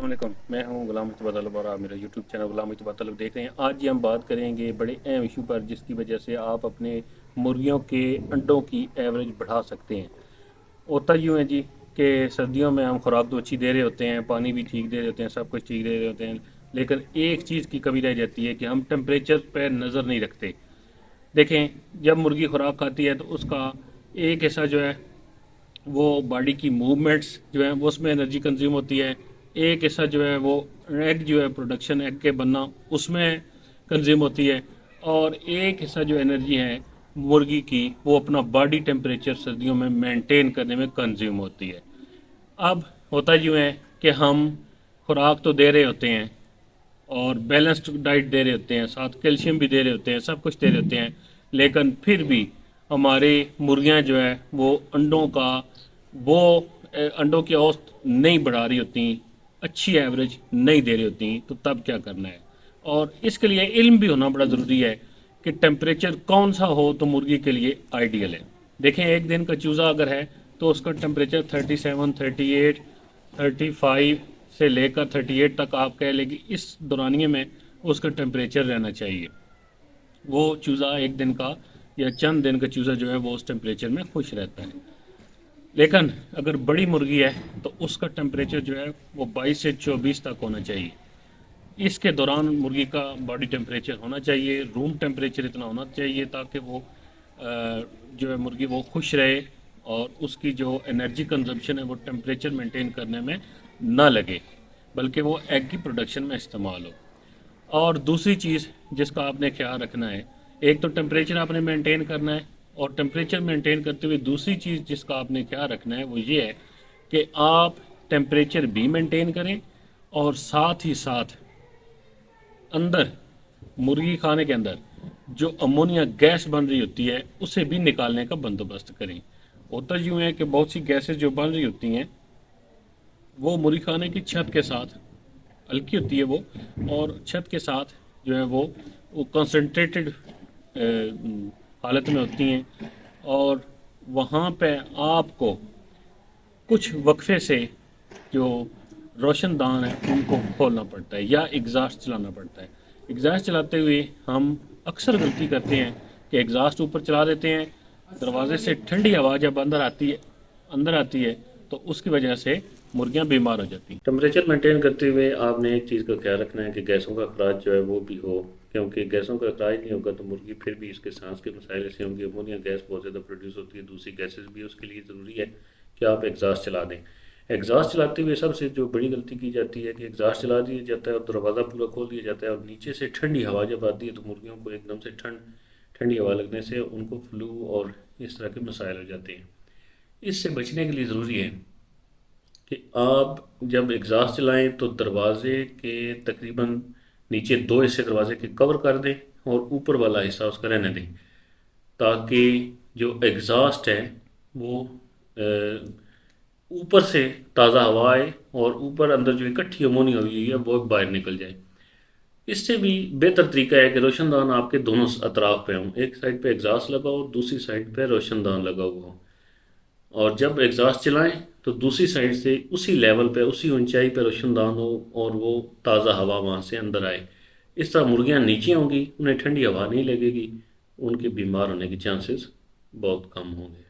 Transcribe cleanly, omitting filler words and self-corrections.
अस्सलाम वालेकुम। मैं हूं गुलाम मुस्तफ़ा तलब और आप मेरा यूट्यूब चैनल गुलाम मुस्तफ़ा तलब देख रहे हैं। आज ही हम बात करेंगे बड़े अहम इशू पर जिसकी वजह से आप अपने मुर्गियों के अंडों की एवरेज बढ़ा सकते हैं। होता यूँ है जी कि सर्दियों में हम खुराक तो अच्छी दे रहे होते हैं, पानी भी ठीक दे रहे होते हैं, सब कुछ ठीक दे रहे होते हैं, लेकिन एक चीज़ की कमी रह जाती है कि हम टेम्परेचर पर नज़र नहीं रखते। देखें, जब मुर्गी खुराक खाती है तो उसका एक हिस्सा जो है वो बॉडी की मूवमेंट्स जो है वो उसमें एनर्जी कंज्यूम होती है। एक हिस्सा जो है वो एग जो है प्रोडक्शन एग के बनना उसमें कंज्यूम होती है। और एक हिस्सा जो एनर्जी है मुर्गी की वो अपना बॉडी टेम्परेचर सर्दियों में मेंटेन करने में कंज्यूम होती है। अब होता यूँ है कि हम खुराक तो दे रहे होते हैं और बैलेंस्ड डाइट दे रहे होते हैं, साथ कैल्शियम भी दे रहे होते हैं, सब कुछ दे रहे होते हैं, लेकिन फिर भी हमारे मुर्गियां जो है वो वो अंडों की औसत नहीं बढ़ा रही होती, अच्छी एवरेज नहीं दे रही होती। तो तब क्या करना है? और इसके लिए इल्म भी होना बड़ा ज़रूरी है कि टेम्परेचर कौन सा हो तो मुर्गी के लिए आइडियल है। देखें, एक दिन का चूज़ा अगर है तो उसका टेम्परेचर 37, 38, 35 से लेकर 38 तक आप कह लें कि इस दौरानिए में उसका टेम्परेचर रहना चाहिए। वो चूज़ा एक दिन का या चंद दिन का चूज़ा जो है वो उस टेम्परेचर में खुश रहता है। लेकिन अगर बड़ी मुर्गी है तो उसका टेम्परेचर जो है वो 22 से 24 तक होना चाहिए। इसके दौरान मुर्गी का बॉडी टेम्परेचर होना चाहिए, रूम टेम्परेचर इतना होना चाहिए ताकि वो जो है मुर्गी वो खुश रहे और उसकी जो एनर्जी कंजम्पशन है वो टेम्परेचर मेंटेन करने में ना लगे, बल्कि वो एग की प्रोडक्शन में इस्तेमाल हो। और दूसरी चीज़ जिसका आपने ख्याल रखना है, एक तो टेम्परेचर आपने मेंटेन करना है, और टेम्परेचर मेंटेन करते हुए दूसरी चीज़ जिसका आपने ख्याल रखना है वो ये है कि आप टेम्परेचर भी मेंटेन करें और साथ ही साथ अंदर मुर्गी खाने के अंदर जो अमोनिया गैस बन रही होती है उसे भी निकालने का बंदोबस्त करें। होता यूँ है कि बहुत सी गैसेस जो बन रही होती हैं वो मुर्गी खाने की छत के साथ हल्की होती है वो, और छत के साथ जो है वो कंसनट्रेटेड हालत में होती हैं। और वहाँ पे आपको कुछ वक्फे से जो रोशनदान है उनको खोलना पड़ता है या एग्ज़ास्ट चलाना पड़ता है। एग्ज़ास्ट चलाते हुए हम अक्सर गलती करते हैं कि एग्ज़ास्ट ऊपर चला देते हैं, दरवाजे से ठंडी हवा जब अंदर आती है तो उसकी वजह से मुर्गियां बीमार हो जाती हैं। टेम्परेचर मेंटेन करते हुए आपने एक चीज़ का ख्याल रखना है कि गैसों का अखराज जो है वो भी हो, क्योंकि गैसों का अखराज नहीं होगा तो मुर्गी फिर भी इसके सांस के मसाइल ऐसे होंगे। अमोनिया गैस बहुत ज़्यादा प्रोड्यूस होती है, दूसरी गैसेस भी, उसके लिए ज़रूरी है कि आप एग्ज़ास्ट चला दें। एग्ज़ास्ट चलाते हुए सबसे जो बड़ी गलती की जाती है कि एग्ज़ास्ट चला दिया जाता है और दरवाज़ा पूरा खोल दिया जाता है और नीचे से ठंडी हवा जब आती है तो मुर्गियों को एकदम से ठंडी हवा लगने से उनको फ्लू और इस तरह के मसाइल हो जाते हैं। इससे बचने के लिए ज़रूरी है कि आप जब एग्ज़ास्ट चलाएं तो दरवाजे के तकरीबन नीचे दो हिस्से दरवाजे के कवर कर दें और ऊपर वाला हिस्सा उसका रहने दें, ताकि जो एग्ज़ास्ट है वो ऊपर से ताज़ा हवा आए और ऊपर अंदर जो इकट्ठी अमोनिया हुई है वो बाहर निकल जाए। इससे भी बेहतर तरीका है कि रोशनदान आपके दोनों अतराफ पे हों, एक साइड पे एग्ज़ास्ट लगा हो, दूसरी साइड पे रोशनदान लगा हुआ हो। और जब एग्ज़ास्ट चलाएं तो दूसरी साइड से उसी लेवल पे, उसी ऊंचाई पे रोशनदान हो और वो ताज़ा हवा वहाँ से अंदर आए। इस तरह मुर्गियाँ नीचे होंगी, उन्हें ठंडी हवा नहीं लगेगी, उनके बीमार होने के चांसेस बहुत कम होंगे।